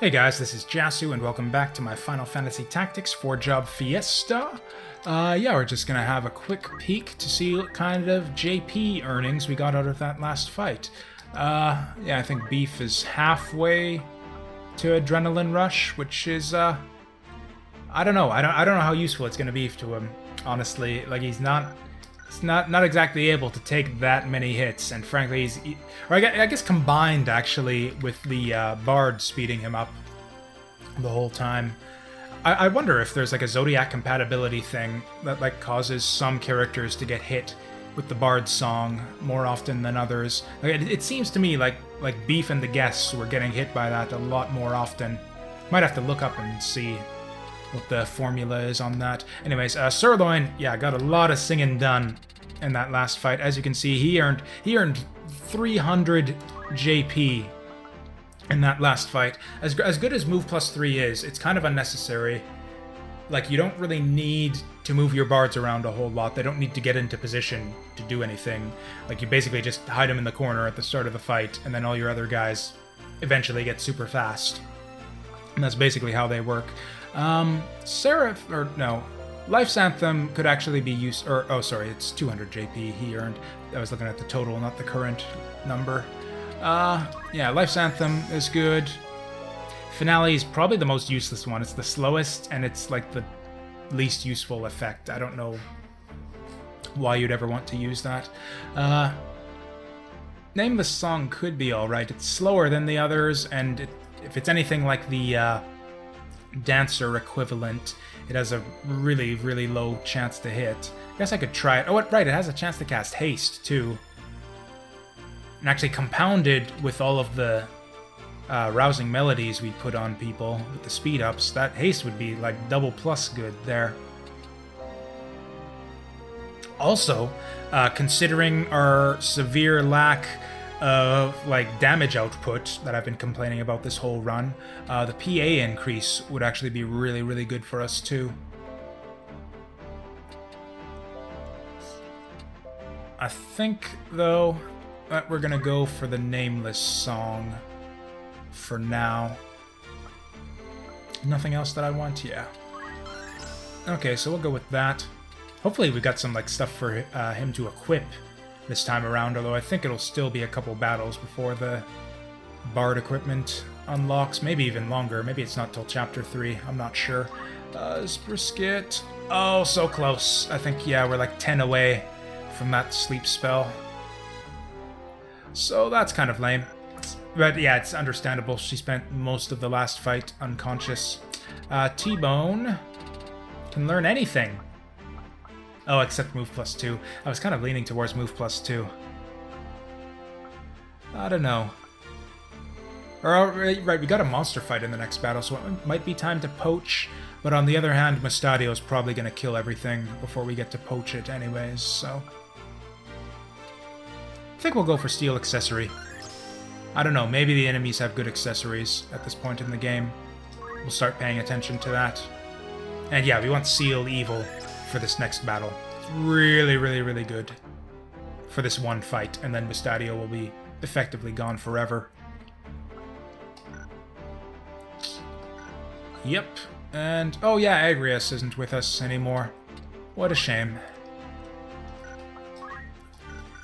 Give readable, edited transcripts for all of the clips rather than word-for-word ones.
Hey guys, this is Jasu, and welcome back to my Final Fantasy Tactics 4-job Fiesta. Yeah, we're just gonna have a quick peek to see what kind of JP earnings we got out of that last fight. Yeah, I think Beef is halfway to Adrenaline Rush, which is, I don't know. I don't know how useful it's gonna be to him, honestly. Like, he's not exactly able to take that many hits, and frankly, I guess combined actually with the Bard speeding him up the whole time. I wonder if there's like a Zodiac compatibility thing that like causes some characters to get hit with the Bard song more often than others. Like, it seems to me like Beef and the guests were getting hit by that a lot more often. Might have to look up and see what the formula is on that. Anyways, Sirloin, yeah, got a lot of singing done in that last fight. As you can see, he earned 300 JP in that last fight. As good as move plus 3 is, it's kind of unnecessary. Like, you don't really need to move your bards around a whole lot. They don't need to get into position to do anything. Like, you basically just hide them in the corner at the start of the fight, and then all your other guys eventually get super fast. And that's basically how they work. Life's Anthem could actually be used, oh sorry, it's 200 JP he earned. I was looking at the total, not the current number. Yeah, Life's Anthem is good. Finale is probably the most useless one. It's the slowest, and it's like the least useful effect. I don't know why you'd ever want to use that. Nameless Song could be alright. It's slower than the others, and if it's anything like the Dancer equivalent, it has a really, really low chance to hit. I guess I could try it. Oh, right, it has a chance to cast Haste, too. And actually compounded with all of the rousing melodies we put on people with the speed-ups, that Haste would be, like, double plus good there. Also, considering our severe lack of like damage output that I've been complaining about this whole run, the PA increase would actually be really, really good for us too. I think, though, that we're gonna go for the Nameless Song for now. Nothing else that I want? Yeah. Okay, so we'll go with that. Hopefully we got some like stuff for him to equip this time around, although I think it'll still be a couple battles before the Bard equipment unlocks. Maybe even longer. Maybe it's not till Chapter 3. I'm not sure. Brisket. Oh, so close. I think, yeah, we're like 10 away from that sleep spell. So that's kind of lame. But yeah, it's understandable. She spent most of the last fight unconscious. T-Bone can learn anything. Oh, except move plus 2. I was kind of leaning towards move plus 2. I don't know. Right, we got a monster fight in the next battle, so it might be time to poach. But on the other hand, Mustadio's probably going to kill everything before we get to poach it anyways, so... I think we'll go for Steel Accessory. I don't know, maybe the enemies have good accessories at this point in the game. We'll start paying attention to that. And yeah, we want Seal Evil for this next battle. It's really, really, really good for this one fight, and then Mustadio will be effectively gone forever. Yep, and oh yeah, Agrias isn't with us anymore. What a shame.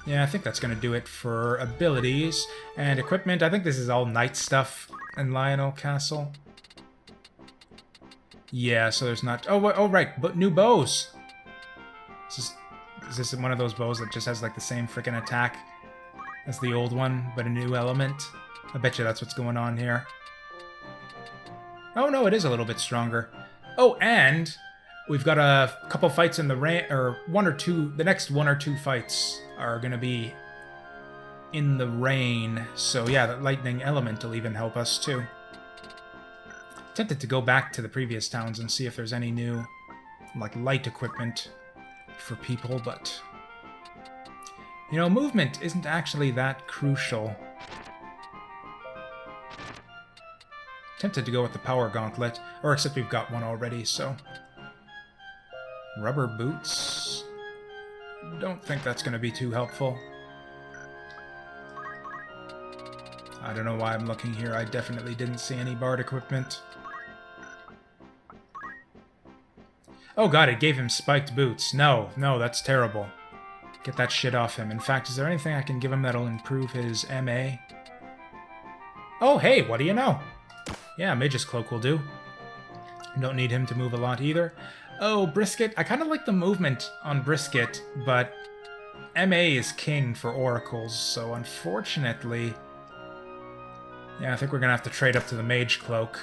Yeah, I think that's gonna do it for abilities and equipment. I think this is all knight stuff in Lionel Castle. Yeah, so there's not... Oh, right, but new bows! Is this one of those bows that just has like the same freaking attack as the old one, but a new element? I bet you that's what's going on here. Oh no, it is a little bit stronger. Oh, and we've got a couple fights in the rain, or one or two. The next 1 or 2 fights are gonna be in the rain. So yeah, the lightning element will even help us too. Tempted to go back to the previous towns and see if there's any new like light equipment for people, but you know, movement isn't actually that crucial. Tempted to go with the power gauntlet, or except we've got one already, so rubber boots. Don't think that's going to be too helpful. I don't know why I'm looking here. I definitely didn't see any bard equipment. Oh god, it gave him spiked boots. No, that's terrible. Get that shit off him. In fact, is there anything I can give him that'll improve his MA? Oh, hey, what do you know? Yeah, Mage's Cloak will do. Don't need him to move a lot either. Oh, Brisket. I kind of like the movement on Brisket, but MA is king for oracles, so unfortunately... Yeah, I think we're gonna have to trade up to the Mage Cloak.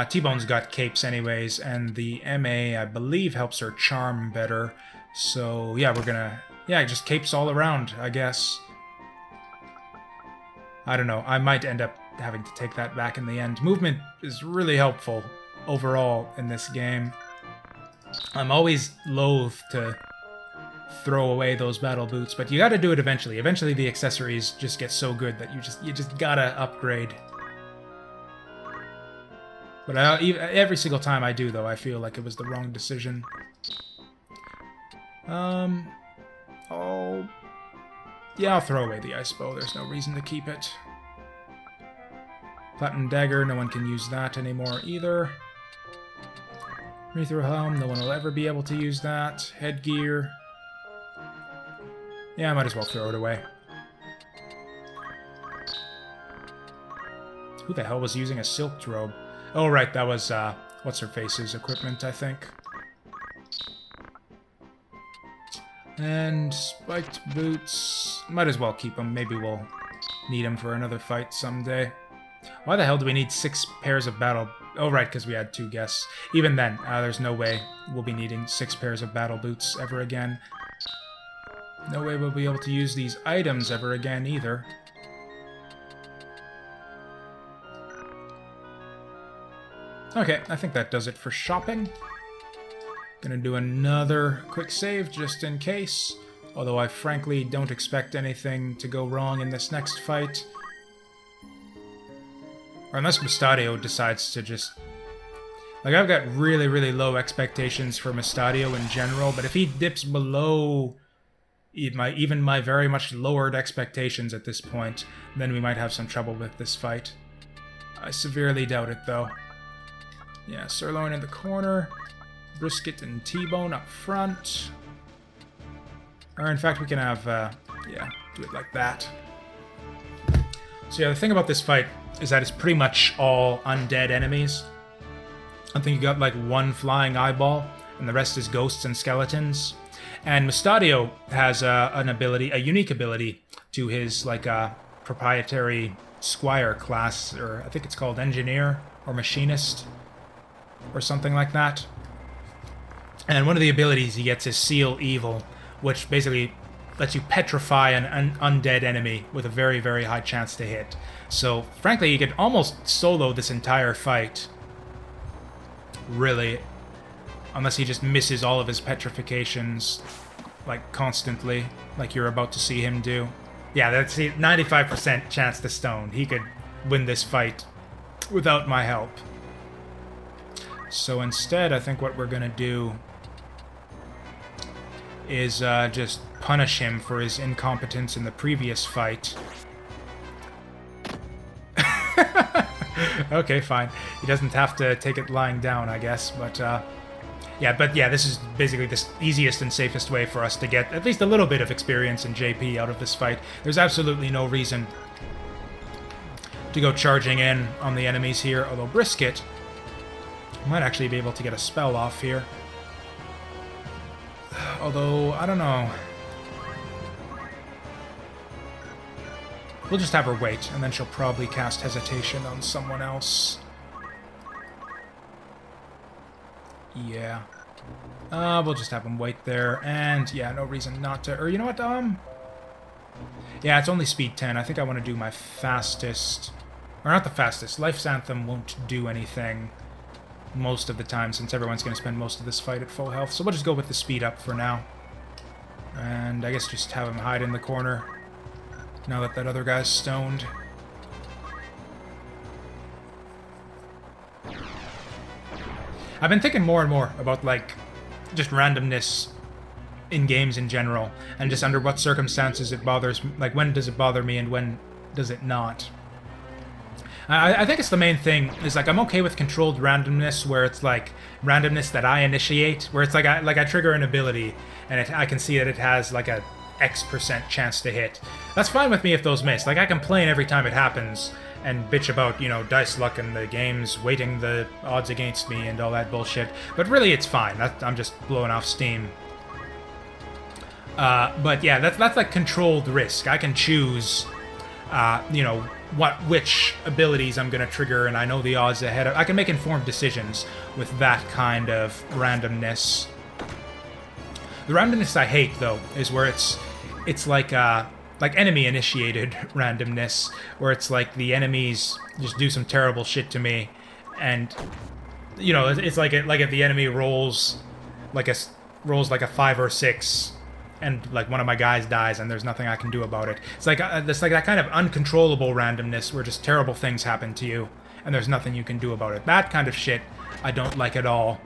T-Bone's got capes anyways, and the MA, I believe, helps her charm better. So, yeah, we're gonna... Yeah, just capes all around, I guess. I don't know. I might end up having to take that back in the end. Movement is really helpful overall in this game. I'm always loath to throw away those battle boots, but you gotta do it eventually. Eventually the accessories just get so good that you just gotta upgrade. But every single time I do, though, I feel like it was the wrong decision. Oh... Yeah, I'll throw away the ice bow. There's no reason to keep it. Platinum dagger, no one can use that anymore either. Mithril helm, no one will ever be able to use that. Headgear. Yeah, I might as well throw it away. Who the hell was using a silk robe? Oh, right, that was, what's-her-face's equipment, I think. And spiked boots. Might as well keep them. Maybe we'll need them for another fight someday. Why the hell do we need 6 pairs of battle... Oh, right, because we had 2 guests. Even then, there's no way we'll be needing 6 pairs of battle boots ever again. No way we'll be able to use these items ever again, either. Okay, I think that does it for shopping. Gonna do another quick save, just in case. Although I frankly don't expect anything to go wrong in this next fight. Or unless Mustadio decides to just... Like, I've got really, really low expectations for Mustadio in general, but if he dips below even my very much lowered expectations at this point, then we might have some trouble with this fight. I severely doubt it, though. Yeah, sirloin in the corner. Brisket and T-bone up front. Or in fact, we can have, yeah, do it like that. So yeah, the thing about this fight is that it's pretty much all undead enemies. I think you got like 1 flying eyeball, and the rest is ghosts and skeletons. And Mustadio has an ability, a unique ability to his like proprietary squire class, or I think it's called engineer or machinist or something like that. And one of the abilities he gets is Seal Evil, which basically lets you petrify an undead enemy with a very, very high chance to hit. So, frankly, you could almost solo this entire fight. Really. Unless he just misses all of his petrifications, like, constantly, like you're about to see him do. Yeah, that's a 95% chance to stone. He could win this fight without my help. So instead, I think what we're gonna do is just punish him for his incompetence in the previous fight. Okay, fine. He doesn't have to take it lying down, I guess, but yeah, this is basically the easiest and safest way for us to get at least a little bit of experience in JP out of this fight. There's absolutely no reason to go charging in on the enemies here, although Brisket might actually be able to get a spell off here. Although, I don't know. We'll just have her wait, and then she'll probably cast Hesitation on someone else. Yeah. We'll just have him wait there, and yeah, no reason not to. Or you know what, yeah, it's only speed 10. I think I want to do my fastest. Or not the fastest. Life's Anthem won't do anything most of the time, since everyone's going to spend most of this fight at full health. So we'll just go with the speed up for now. And I guess just have him hide in the corner, now that that other guy's stoned. I've been thinking more and more about, like, just randomness in games in general, and just under what circumstances it bothers, like, when does it bother me and when does it not. I think it's the main thing is like I'm okay with controlled randomness where it's like randomness that I initiate, where it's like I trigger an ability and I can see that it has like a X% chance to hit. That's fine with me if those miss. Like I complain every time it happens and bitch about, you know, dice luck and the game's weighting the odds against me and all that bullshit. But really it's fine. I'm just blowing off steam. But yeah, that's like controlled risk. I can choose, you know, which abilities I'm going to trigger, and I know the odds ahead of... I can make informed decisions with that kind of randomness. The randomness I hate, though, is where it's like enemy-initiated randomness, where it's like the enemies just do some terrible shit to me, and, you know, it's like if the enemy rolls like a 5 or 6, and like one of my guys dies and there's nothing I can do about it. It's like that kind of uncontrollable randomness where just terrible things happen to you and there's nothing you can do about it. That kind of shit I don't like at all.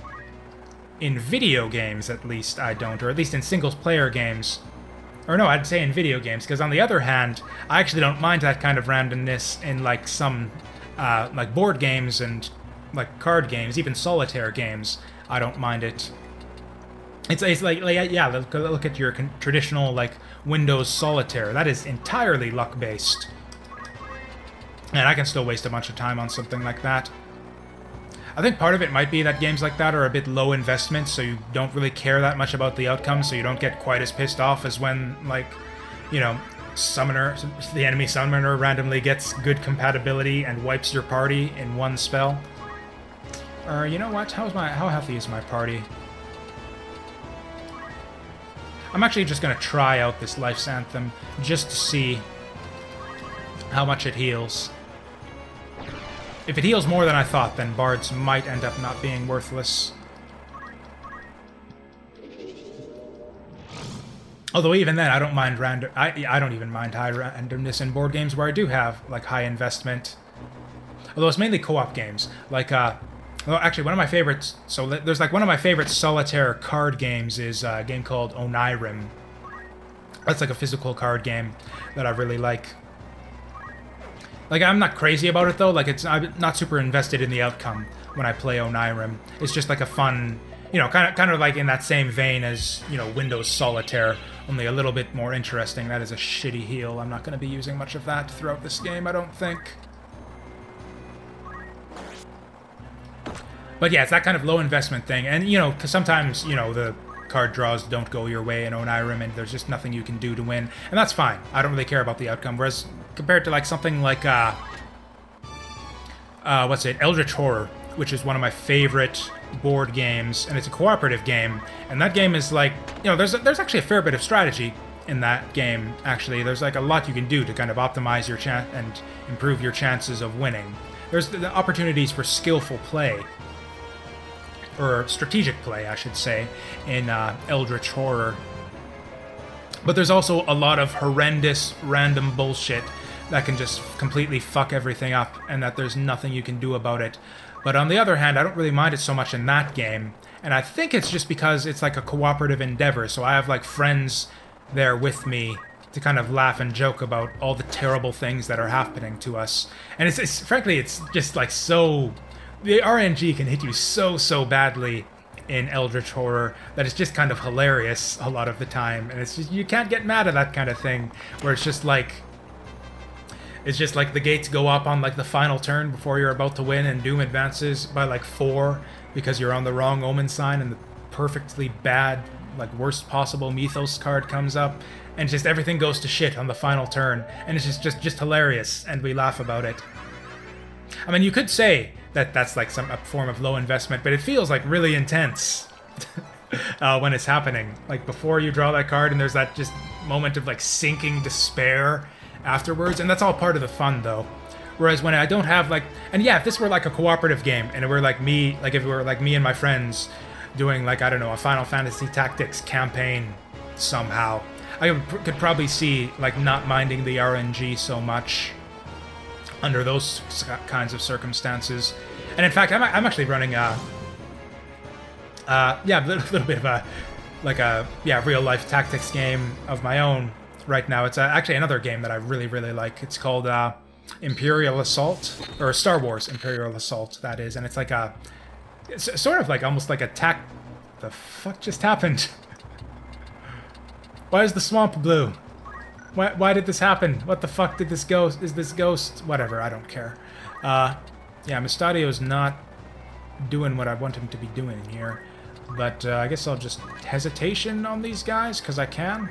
In video games, at least, I don't. Or at least in single-player games. Or no, I'd say in video games, because on the other hand, I actually don't mind that kind of randomness in like some like board games and like card games, even solitaire games. I don't mind it. It's like yeah, look at your traditional, like, Windows Solitaire. That is entirely luck-based. And I can still waste a bunch of time on something like that. I think part of it might be that games like that are a bit low investment, so you don't really care that much about the outcome, so you don't get quite as pissed off as when, like, you know, the enemy summoner randomly gets good compatibility and wipes your party in one spell. Or, you know what? How healthy is my party? I'm actually just going to try out this Life's Anthem just to see how much it heals. If it heals more than I thought, then bards might end up not being worthless. Although even then, I don't mind I don't even mind high randomness in board games where I do have like high investment. Although it's mainly co-op games, like well, actually, one of my favorites... So there's, like, one of my favorite solitaire card games is a game called Onirim. That's, like, a physical card game that I really like. Like, I'm not crazy about it, though. Like, I'm not super invested in the outcome when I play Onirim. It's just, like, a fun... You know, kind of like in that same vein as, you know, Windows Solitaire, only a little bit more interesting. That is a shitty heal. I'm not going to be using much of that throughout this game, I don't think. But yeah, it's that kind of low investment thing. And, you know, because sometimes, you know, the card draws don't go your way in Onirim, and there's just nothing you can do to win. And that's fine. I don't really care about the outcome. Whereas, compared to, like, something like, what's it? Eldritch Horror, which is one of my favorite board games, and it's a cooperative game. And that game is, like, you know, there's actually a fair bit of strategy in that game, actually. There's, like, a lot you can do to kind of optimize your chance and improve your chances of winning. There's the opportunities for skillful play. Or strategic play, I should say, in Eldritch Horror. But there's also a lot of horrendous, random bullshit that can just completely fuck everything up, and that there's nothing you can do about it. But on the other hand, I don't really mind it so much in that game, and I think it's just because it's like a cooperative endeavor, so I have like friends there with me to kind of laugh and joke about all the terrible things that are happening to us. And it's frankly, it's just like so... The RNG can hit you so badly in Eldritch Horror that it's just kind of hilarious a lot of the time, and it's just, you can't get mad at that kind of thing, where it's just like the gates go up on like the final turn before you're about to win, and Doom advances by like 4 because you're on the wrong omen sign, and the perfectly bad, like worst possible Mythos card comes up, and just everything goes to shit on the final turn, and it's just hilarious, and we laugh about it. I mean, you could say that that's like a form of low investment, but it feels like really intense when it's happening. Like before you draw that card, and there's that just moment of like sinking despair afterwards, and that's all part of the fun, though. Whereas when I don't have like, and yeah, if this were like a cooperative game, and it were like me, like if it were like me and my friends doing like, I don't know, a Final Fantasy Tactics campaign somehow, I could probably see like not minding the RNG so much under those kinds of circumstances. And in fact, I'm actually running yeah, a little bit of a, like a, yeah, real-life tactics game of my own right now. It's actually another game that I really like. It's called Imperial Assault, or Star Wars Imperial Assault, that is, and it's like a, it's sort of like almost like a tac. The fuck just happened? Why is the swamp blue? Why did this happen? What the fuck did this ghost? Is this ghost? Whatever, I don't care. Yeah, Mustadio's not doing what I want him to be doing here, but I guess I'll just hesitation on these guys because I can.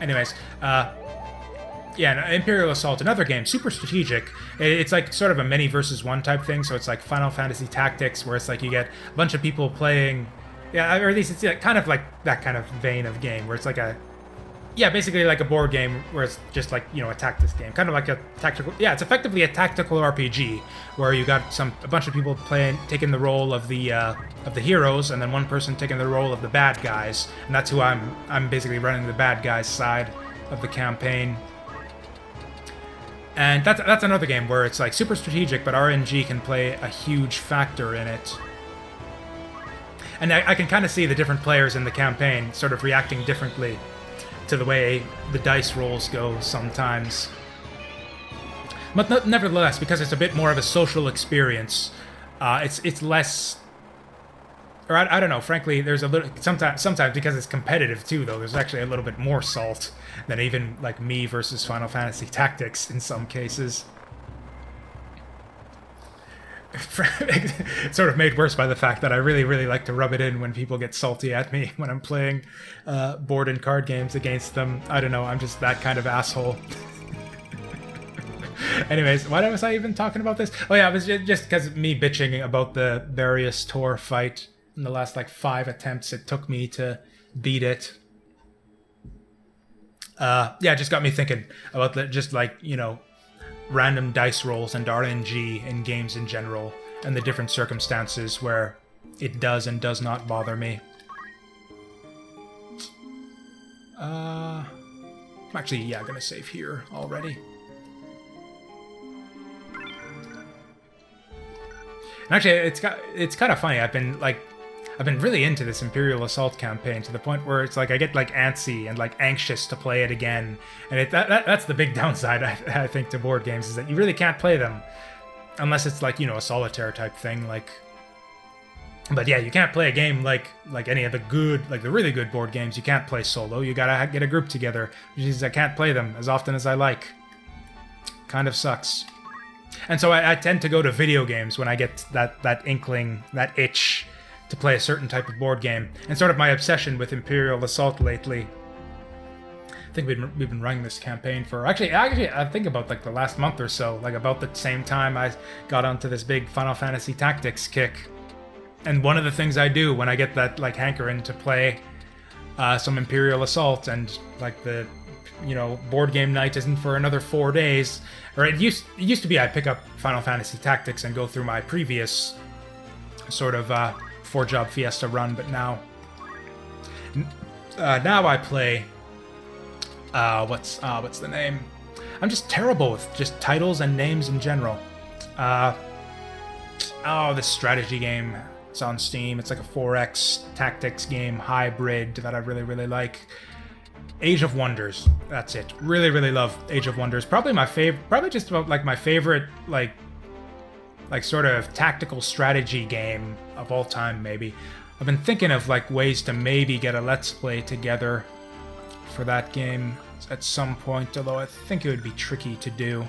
Anyways, yeah, no, Imperial Assault, another game, super strategic. It's like sort of a many versus one type thing, so it's like Final Fantasy Tactics, where it's like you get a bunch of people playing, yeah, or at least it's kind of like that kind of vein of game, where it's like a, yeah, basically like a board game, where it's just like, you know, a tactics game, kind of like a tactical, yeah, it's effectively a tactical RPG, where you got a bunch of people playing, taking the role of the heroes, and then one person taking the role of the bad guys, and that's who I'm basically running the bad guys side of the campaign. And that's another game where it's like super strategic, but RNG can play a huge factor in it. And I can kind of see the different players in the campaign sort of reacting differently to the way the dice rolls go sometimes. But nevertheless, because it's a bit more of a social experience, it's less... Or I don't know, frankly, there's a little... Sometimes because it's competitive too, though, there's actually a little bit more salt than even, like, me versus Final Fantasy Tactics in some cases. It's sort of made worse by the fact that I really, really like to rub it in when people get salty at me when I'm playing board and card games against them. I don't know, I'm just that kind of asshole. Anyways, why was I even talking about this? Oh yeah, it was just because me bitching about the various Tor fight in the last, like, 5 attempts it took me to beat it. Yeah, it just got me thinking about just, like, you know, random dice rolls and RNG in games in general, and the different circumstances where it does and does not bother me. I'm actually, yeah, gonna save here already. And actually, it's kind of funny. I've been really into this Imperial Assault campaign to the point where it's like I get like antsy and like anxious to play it again. And that's the big downside I think to board games, is that you really can't play them unless it's like, you know, a solitaire type thing. Like, but yeah, you can't play a game like any of the good, like the really good board games. You can't play solo. You gotta get a group together, which means I can't play them as often as I like. Kind of sucks. And so I tend to go to video games when I get that inkling, that itch to play a certain type of board game. And sort of my obsession with Imperial Assault lately. I think we've been running this campaign for... Actually, I think about like the last month or so, like about the same time I got onto this big Final Fantasy Tactics kick. And one of the things I do when I get that like hankering to play some Imperial Assault, and like the, you know, board game night isn't for another 4 days, or it used to be I'd pick up Final Fantasy Tactics and go through my previous sort of 4-job Fiesta run, but now I play what's the name? I'm just terrible with just titles and names in general. This strategy game. It's on Steam. It's like a 4X tactics game hybrid that I really, really like. Age of Wonders. That's it. Really, really love Age of Wonders. Probably my favorite. Probably just about like my favorite like sort of tactical strategy game of all time. Maybe. I've been thinking of like ways to maybe get a Let's Play together for that game at some point. Although I think it would be tricky to do.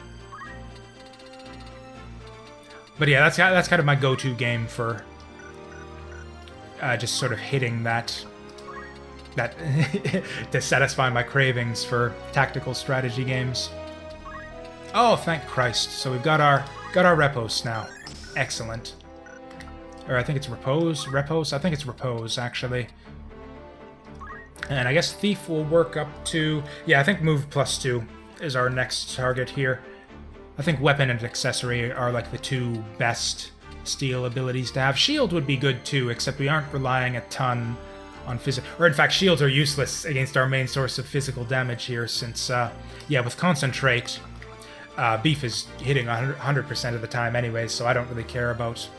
But yeah, that's kind of my go-to game for just sort of hitting that to satisfy my cravings for tactical strategy games. Oh, thank Christ! So we've got our repos now. Excellent. Or I think it's repos. I think it's repos actually. And I guess Thief will work up to, yeah, I think move +2 is our next target here. I think weapon and accessory are like the two best steel abilities to have. Shield would be good too, except we aren't relying a ton on physical, or in fact shields are useless against our main source of physical damage here, since yeah, with concentrate beef is hitting 100% of the time anyways, so I don't really care about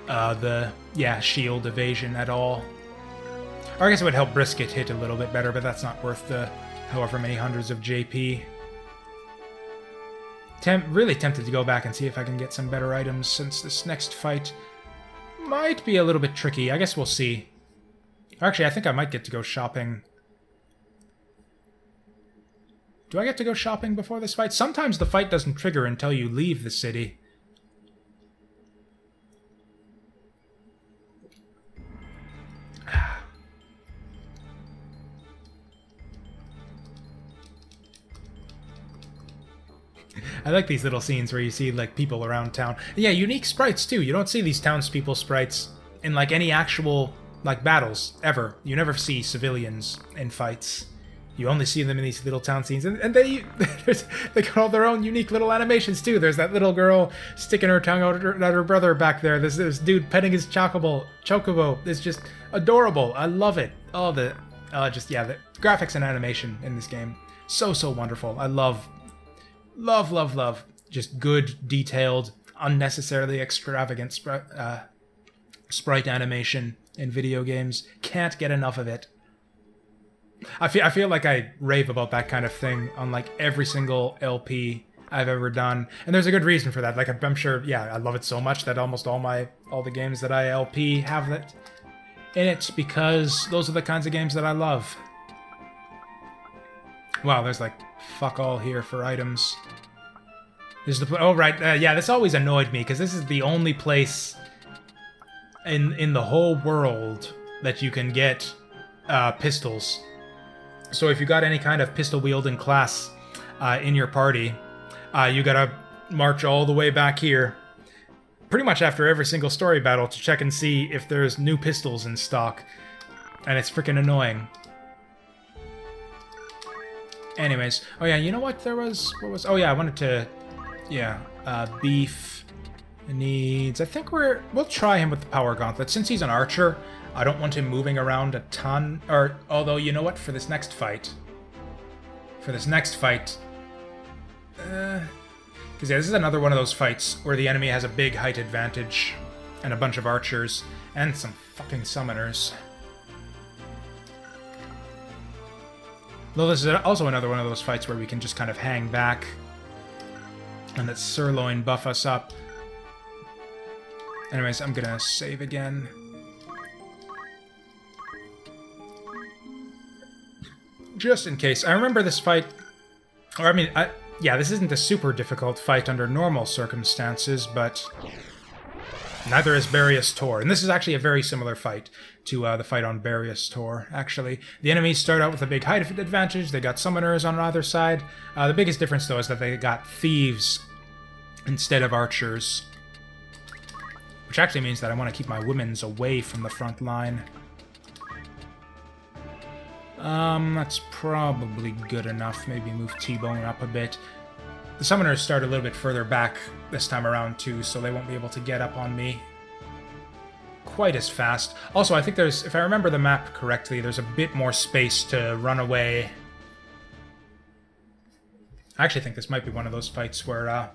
the shield evasion at all. Or I guess it would help brisket hit a little bit better, but that's not worth the however many hundreds of JP. Really tempted to go back and see if I can get some better items, since this next fight might be a little bit tricky. I guess we'll see. Actually, I think I might get to go shopping. Do I get to go shopping before this fight? Sometimes the fight doesn't trigger until you leave the city. I like these little scenes where you see, like, people around town. Yeah, unique sprites, too. You don't see these townspeople sprites in, like, any actual, like, battles, ever. You never see civilians in fights. You only see them in these little town scenes. And they got all their own unique little animations, too. There's that little girl sticking her tongue out at her brother back there. This dude petting his chocobo. It's just adorable. I love it. Oh, the graphics and animation in this game. So wonderful. I love just good, detailed, unnecessarily extravagant sprite animation in video games. Can't get enough of it. I feel like I rave about that kind of thing on, like, every single LP I've ever done, and there's a good reason for that. Like, I'm sure, yeah, I love it so much that almost all the games that I LP have that in it, because those are the kinds of games that I love. Wow, there's, like, fuck all here for items. This is the oh right, yeah, this always annoyed me, because this is the only place in the whole world that you can get pistols. So if you got any kind of pistol-wielding class in your party, you gotta march all the way back here, pretty much after every single story battle, to check and see if there's new pistols in stock. And it's freaking annoying. Anyways, oh yeah, you know what there was? What was? Oh yeah, I wanted to, yeah, beef needs. I think we'll try him with the power gauntlet. Since he's an archer, I don't want him moving around a ton. Or although, you know what? For this next fight, because yeah, this is another one of those fights where the enemy has a big height advantage and a bunch of archers and some fucking summoners. Though this is also another one of those fights where we can just kind of hang back and let Sirloin buff us up. Anyways, I'm gonna save again. Just in case. I remember this fight, or I mean, yeah, this isn't a super difficult fight under normal circumstances, but neither is Barious Tor. And this is actually a very similar fight to the fight on Barious Tor, actually. The enemies start out with a big height advantage. They got summoners on either side. The biggest difference, though, is that they got thieves instead of archers. Which actually means that I want to keep my women's away from the front line. That's probably good enough. Maybe move T-Bone up a bit. The summoners start a little bit further back this time around, too, so they won't be able to get up on me quite as fast. Also, I think there's, if I remember the map correctly, there's a bit more space to run away. I actually think this might be one of those fights where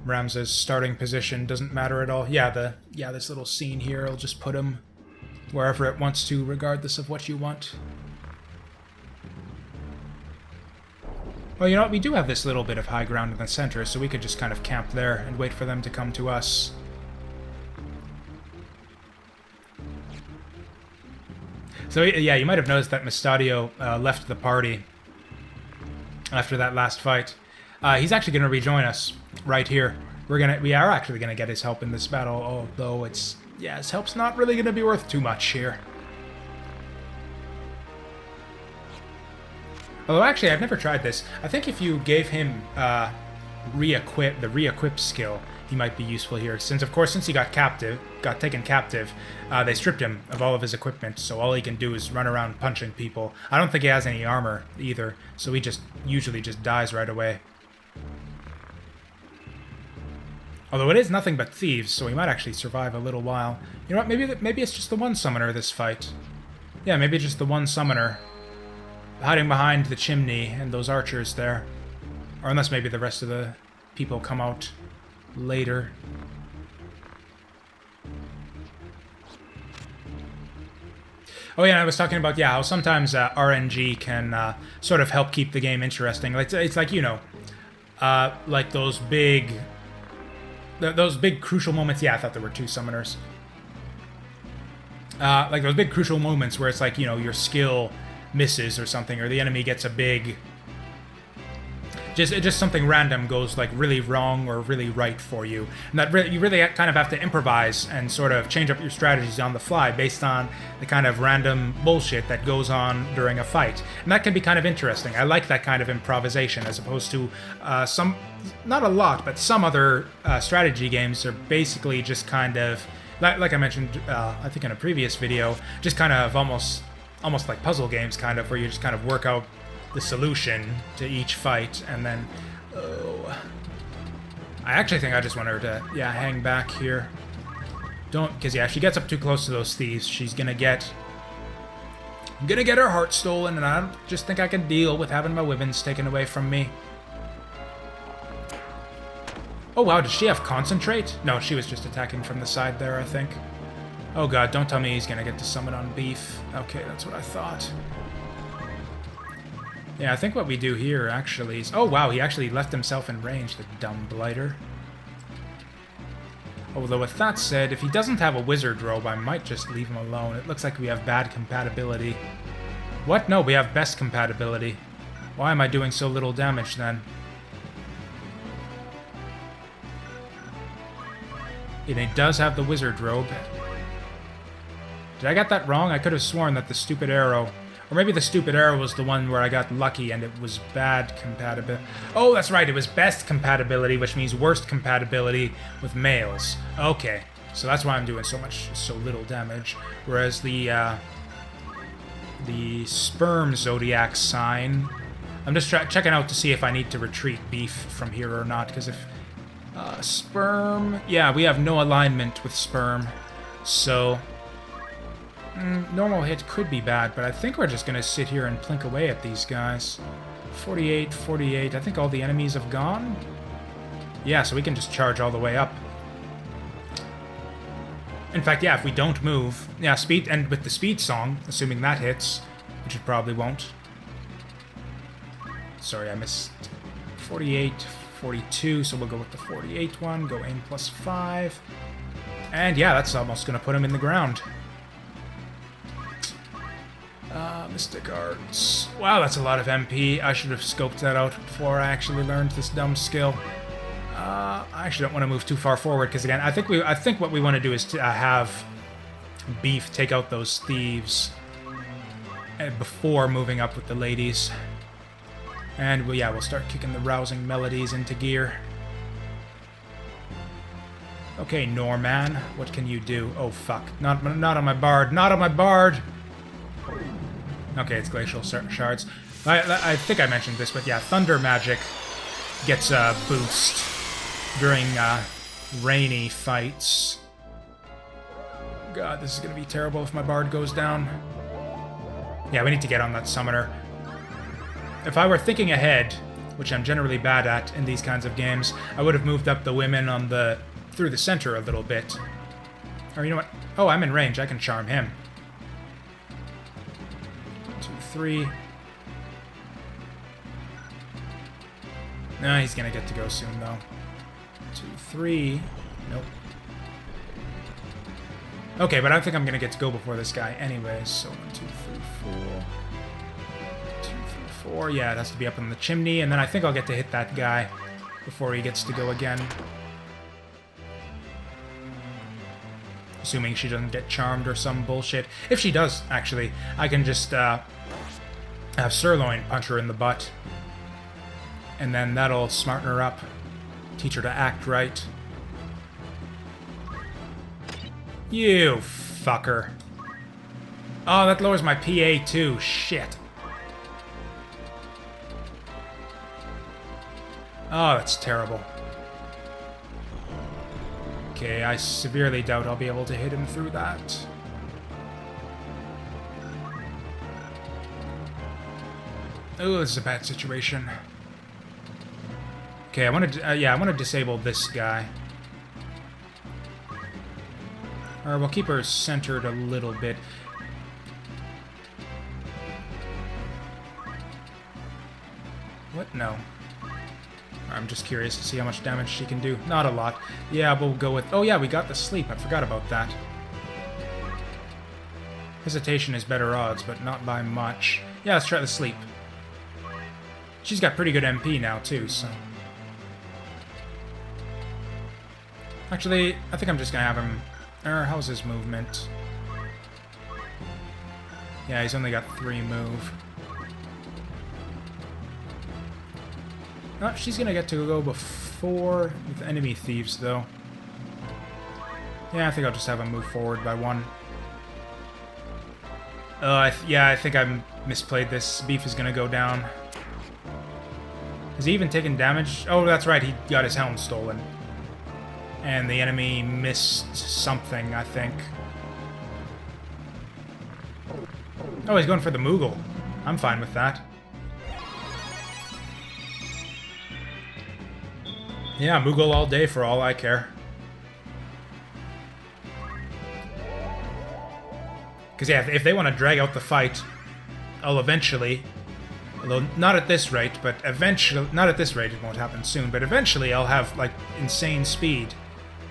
Ramza's starting position doesn't matter at all. Yeah, this little scene here will just put him wherever it wants to, regardless of what you want. Well, you know what? We do have this little bit of high ground in the center, so we could just kind of camp there and wait for them to come to us. So, yeah, you might have noticed that Mustadio left the party after that last fight. He's actually going to rejoin us right here. We are actually going to get his help in this battle, although his help's not really going to be worth too much here. Although, actually, I've never tried this. I think if you gave him the re-equip skill, he might be useful here. Since he got taken captive, they stripped him of all of his equipment, so all he can do is run around punching people. I don't think he has any armor either, so he usually just dies right away. Although it is nothing but thieves, so he might actually survive a little while. You know what? Maybe it's just the one summoner this fight. Yeah, maybe just the one summoner hiding behind the chimney and those archers there. Or unless maybe the rest of the people come out later. Oh yeah, I was talking about, yeah, how sometimes RNG can sort of help keep the game interesting. It's like, you know, like those big crucial moments. Yeah, I thought there were two summoners. Like those big crucial moments where it's like, you know, your skill misses or something, or the enemy gets a big... Just something random goes like really wrong or really right for you, and that you really kind of have to improvise and sort of change up your strategies on the fly based on the kind of random bullshit that goes on during a fight, and that can be kind of interesting. I like that kind of improvisation as opposed to some, not a lot, but some other strategy games are basically just kind of like I mentioned, I think in a previous video, just kind of almost like puzzle games, kind of where you just kind of work out the solution to each fight, and then... Oh... I actually think I just want her to, yeah, hang back here. Don't... Because, yeah, if she gets up too close to those thieves, she's gonna get... I'm gonna get her heart stolen, and I don't just think I can deal with having my women's taken away from me. Oh, wow, does she have concentrate? No, she was just attacking from the side there, I think. Oh, God, don't tell me he's gonna get to summon on beef. Okay, that's what I thought. Yeah, I think what we do here, actually, is... Oh, wow, he actually left himself in range, the dumb blighter. Although, with that said, if he doesn't have a wizard robe, I might just leave him alone. It looks like we have bad compatibility. What? No, we have best compatibility. Why am I doing so little damage, then? And he does have the wizard robe. Did I get that wrong? I could have sworn that the stupid arrow... Or maybe the stupid arrow was the one where I got lucky and it was bad compatibility. Oh, that's right, it was best compatibility, which means worst compatibility with males. Okay, so that's why I'm doing so little damage. Whereas the sperm zodiac sign, I'm just checking out to see if I need to retreat beef from here or not, because if sperm, yeah, we have no alignment with sperm, so. Normal hit could be bad, but I think we're just going to sit here and plink away at these guys. 48, 48. I think all the enemies have gone. Yeah, so we can just charge all the way up. In fact, yeah, if we don't move... Yeah, speed, and with the speed song, assuming that hits, which it probably won't. Sorry, I missed 48, 42, so we'll go with the 48 one. Go aim +5. And yeah, that's almost going to put him in the ground. Mystic Arts. Wow, that's a lot of MP. I should have scoped that out before I actually learned this dumb skill. I actually don't want to move too far forward, because again, I think what we want to do is to have beef take out those thieves before moving up with the ladies. And well, yeah, we'll start kicking the rousing melodies into gear. Okay, Norman, what can you do? Oh fuck, not on my bard, not on my bard. Okay, it's Glacial Shards. I think I mentioned this, but yeah, Thunder Magic gets a boost during rainy fights. God, this is going to be terrible if my bard goes down. Yeah, we need to get on that summoner. If I were thinking ahead, which I'm generally bad at in these kinds of games, I would have moved up the women on through the center a little bit. Or you know what? Oh, I'm in range. I can charm him. 3. No, he's gonna get to go soon, though. 2, 3. Nope. Okay, but I think I'm gonna get to go before this guy anyways. So 1, 2, 3, 4. 2, 3, 4. Yeah, it has to be up on the chimney, and then I think I'll get to hit that guy before he gets to go again. Assuming she doesn't get charmed or some bullshit. If she does, actually, I can just have Sirloin punch her in the butt. And then that'll smarten her up. Teach her to act right. You fucker. Oh, that lowers my PA too. Shit. Oh, that's terrible. Okay, I severely doubt I'll be able to hit him through that. Oh, this is a bad situation. Okay, I want to disable this guy. Or we'll keep her centered a little bit. No. I'm just curious to see how much damage she can do. Not a lot. Yeah, we'll go with... Oh yeah, we got the sleep. I forgot about that. Hesitation is better odds, but not by much. Yeah, let's try the sleep. She's got pretty good MP now, too, so... Actually, I think I'm just gonna have him... how's his movement? Yeah, he's only got 3 move. Oh, she's gonna get to go before with enemy thieves, though. Yeah, I think I'll just have him move forward by 1. Yeah, I think I misplayed this. Beef is gonna go down. Has he even taken damage? Oh, that's right, he got his helm stolen. And the enemy missed something, I think. Oh, he's going for the Moogle. I'm fine with that. Yeah, Moogle all day for all I care. Because, yeah, if they want to drag out the fight, I'll eventually... Although, not at this rate, but eventually... Not at this rate, it won't happen soon, but eventually I'll have, like, insane speed.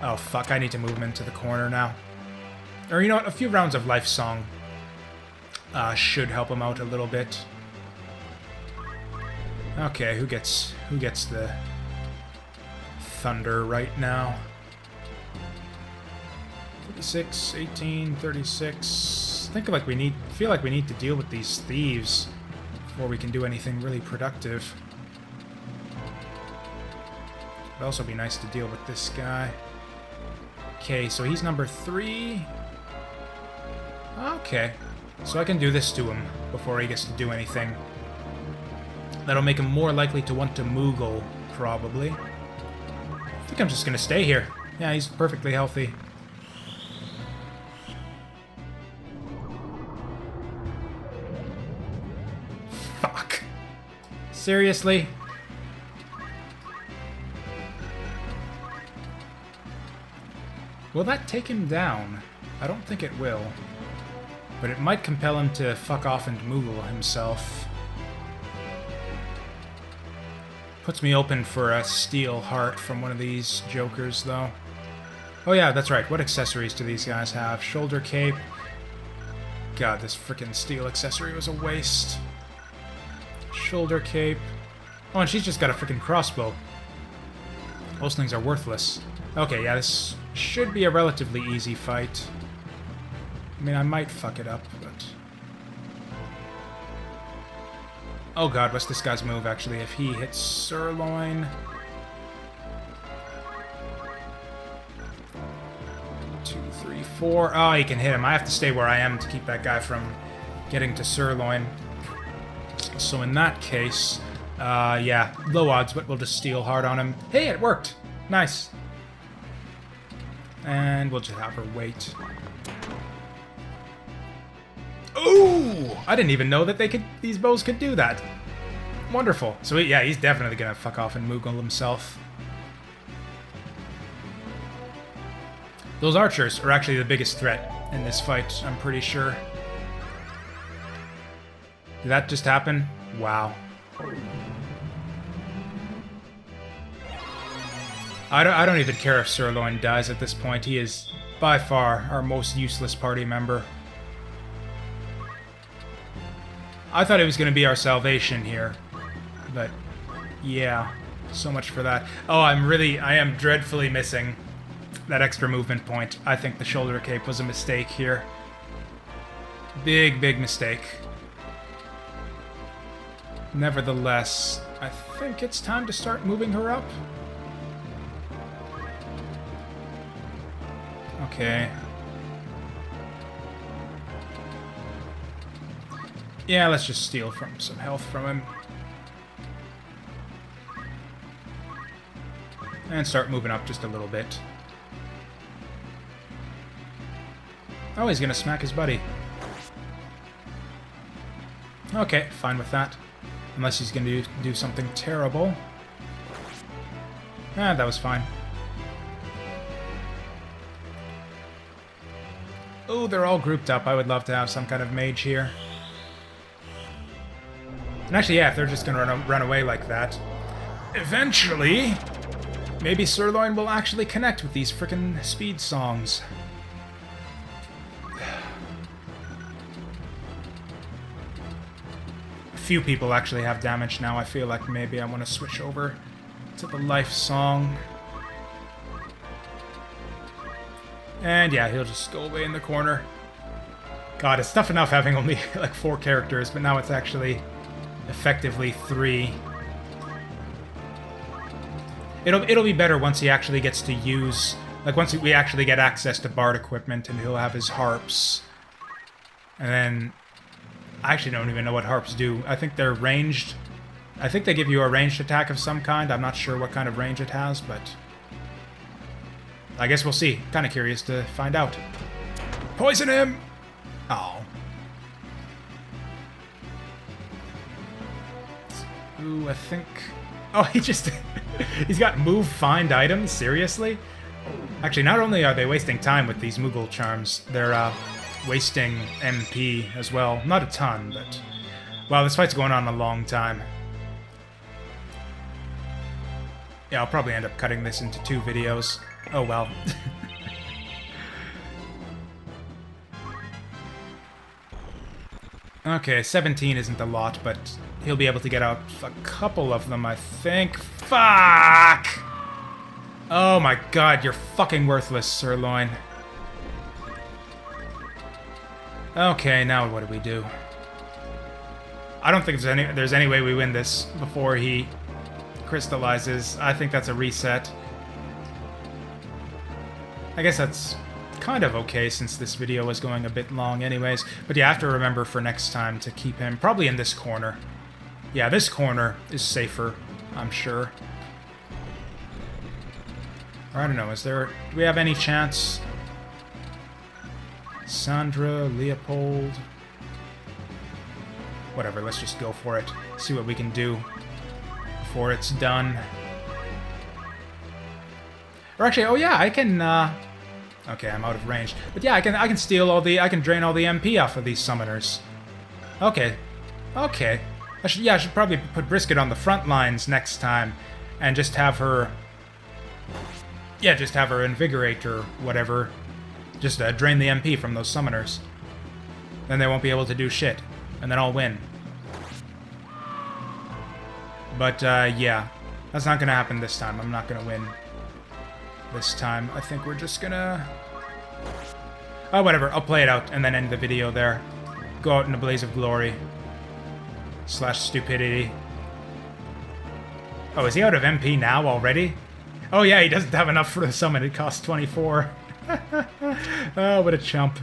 Oh, fuck, I need to move him into the corner now. Or, you know what, a few rounds of Life Song should help him out a little bit. Okay, who gets the thunder right now? 36, 18, 36... feel like we need to deal with these thieves before we can do anything really productive. It'd also be nice to deal with this guy. Okay, so he's number 3. Okay. So I can do this to him before he gets to do anything. That'll make him more likely to want to Moogle, probably. I think I'm just gonna stay here. Yeah, he's perfectly healthy. Fuck. Seriously? Will that take him down? I don't think it will. But it might compel him to fuck off and Moogle himself. Puts me open for a steel heart from one of these jokers, though. Oh yeah, that's right. What accessories do these guys have? Shoulder cape. God, this frickin' steel accessory was a waste. Shoulder cape. Oh, and she's just got a frickin' crossbow. Those things are worthless. Okay, yeah, this should be a relatively easy fight. I mean, I might fuck it up, but... Oh god, what's this guy's move, actually? If he hits Sirloin... 2, 3, 4... Oh, he can hit him. I have to stay where I am to keep that guy from getting to Sirloin. So in that case... yeah, low odds, but we'll just steal hard on him. Hey, it worked! Nice. And we'll just have her wait. Ooh! I didn't even know that these bows could do that. Wonderful. So yeah, he's definitely gonna fuck off and Moogle himself. Those archers are actually the biggest threat in this fight, I'm pretty sure. Did that just happen? Wow. I don't even care if Sirloin dies at this point. He is, by far, our most useless party member. I thought it was going to be our salvation here. But, yeah. So much for that. Oh, I am dreadfully missing that extra movement point. I think the shoulder cape was a mistake here. Big, big mistake. Nevertheless, I think it's time to start moving her up. Okay. Yeah, let's just steal from some health from him. And start moving up just a little bit. Oh, he's gonna smack his buddy. Okay, fine with that. Unless he's gonna do something terrible. Ah, that was fine. Oh, they're all grouped up. I would love to have some kind of mage here. And actually, yeah, if they're just gonna run away like that, eventually, maybe Sirloin will actually connect with these frickin' speed songs. A few people actually have damage now. I feel like maybe I want to switch over to the life song. And yeah, he'll just go away in the corner. God, it's tough enough having only like 4 characters, but now it's actually effectively 3. It'll be better once he actually gets to use, like once we actually get access to bard equipment and he'll have his harps. And then I actually don't even know what harps do. I think they're ranged. I think they give you a ranged attack of some kind. I'm not sure what kind of range it has, but I guess we'll see. Kind of curious to find out. Poison him! Oh. Ooh, I think... Oh, he just... He's got move, find items? Seriously? Actually, not only are they wasting time with these Moogle charms, they're wasting MP as well. Not a ton, but... Wow, this fight's going on a long time. Yeah, I'll probably end up cutting this into 2 videos. Oh well. Okay, 17 isn't a lot, but he'll be able to get out a couple of them, I think. Fuck! Oh my god, you're fucking worthless, Sirloin. Okay, now what do we do? I don't think there's any way we win this before he crystallizes. I think that's a reset. I guess that's kind of okay since this video was going a bit long anyways. But yeah, I have to remember for next time to keep him probably in this corner. Yeah, this corner is safer, I'm sure. Or I don't know, do we have any chance? Sandra, Leopold... Whatever, let's just go for it. See what we can do before it's done. Or actually, oh yeah, I can, okay, I'm out of range. But yeah, I can steal all the... I can drain all the MP off of these summoners. Okay. Okay. I should probably put Brisket on the front lines next time. And just have her... Yeah, just have her invigorate or whatever. Just drain the MP from those summoners. Then they won't be able to do shit. And then I'll win. But, yeah. That's not gonna happen this time. I'm not gonna win this time. I think we're just gonna... Oh, whatever. I'll play it out and then end the video there. Go out in a blaze of glory. / stupidity. Oh, is he out of MP now already? Oh yeah, he doesn't have enough for the summon. It costs 24. Oh, what a chump.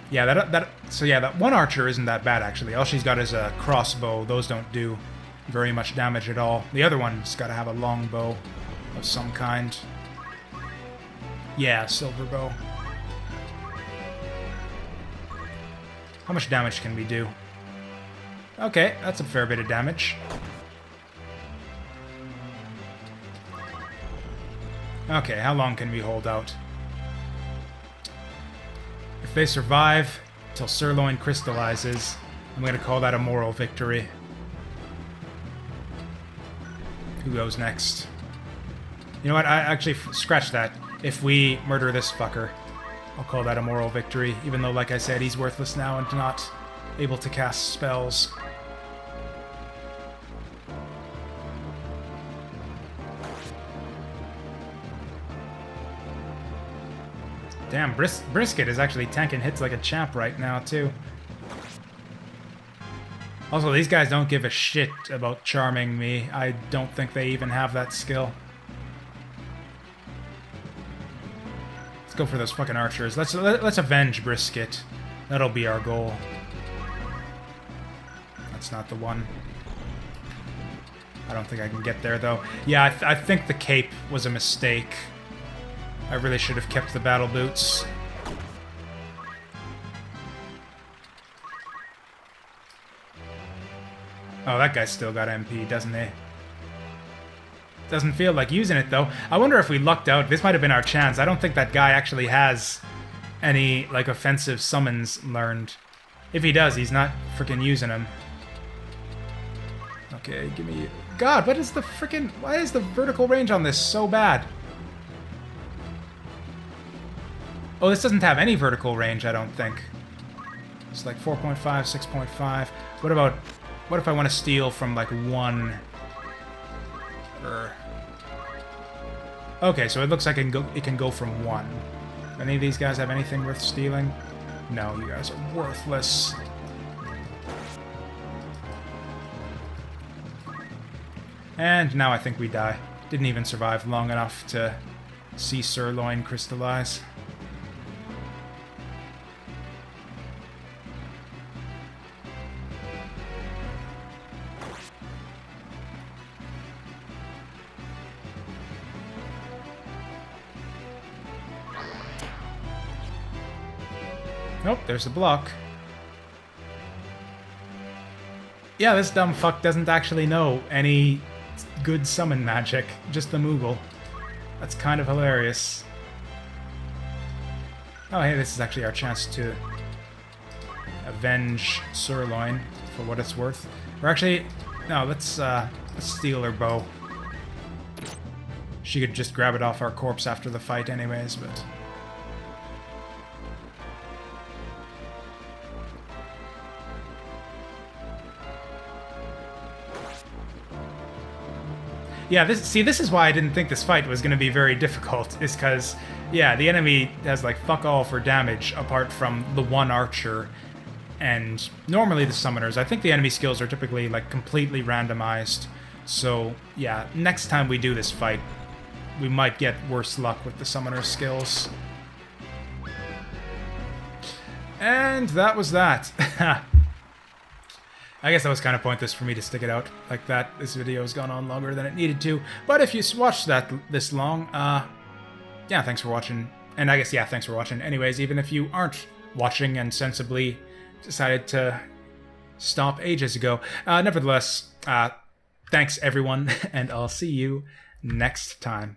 Yeah, so yeah, that one archer isn't that bad, actually. All she's got is a crossbow. Those don't do very much damage at all. The other one's got to have a long bow of some kind. Yeah, silver bow. How much damage can we do? Okay, that's a fair bit of damage. Okay, how long can we hold out? If they survive till Sirloin crystallizes, I'm going to call that a moral victory. Who goes next? You know what? I actually scratch that. If we murder this fucker, I'll call that a moral victory, even though, like I said, he's worthless now and not able to cast spells. Damn, Brisket is actually tanking hits like a champ right now, too. Also, these guys don't give a shit about charming me. I don't think they even have that skill. Let's go for those fucking archers. Let's avenge Brisket. That'll be our goal. That's not the one. I don't think I can get there, though. Yeah, I think the cape was a mistake. I really should have kept the battle boots. Oh, that guy's still got MP, doesn't he? Doesn't feel like using it, though. I wonder if we lucked out. This might have been our chance. I don't think that guy actually has any, like, offensive summons learned. If he does, he's not freaking using them. Okay, give me... God, what is the freaking... Why is the vertical range on this so bad? Oh, this doesn't have any vertical range, I don't think. It's like 4.5, 6.5. What about... What if I want to steal from, like, 1... Okay, so it looks like it can go from 1. Any of these guys have anything worth stealing? No, you guys are worthless. And now I think we die. Didn't even survive long enough to see sirloin crystallize. Nope, there's the block. Yeah, this dumb fuck doesn't actually know any good summon magic, just the Moogle. That's kind of hilarious. Oh, hey, this is actually our chance to avenge Sirloin for what it's worth. Or actually, no, let's steal her bow. She could just grab it off our corpse after the fight anyways, but... Yeah, this is why I didn't think this fight was going to be very difficult, is because, yeah, the enemy has, like, fuck all for damage apart from the one archer, and normally the summoners. I think the enemy skills are typically, like, completely randomized, so, yeah, next time we do this fight, we might get worse luck with the summoner skills. And that was that. I guess that was kind of pointless for me to stick it out like that. This video has gone on longer than it needed to. But if you watched that this long, yeah, thanks for watching. And I guess, yeah, thanks for watching. Anyways, even if you aren't watching and sensibly decided to stop ages ago, nevertheless, thanks everyone, and I'll see you next time.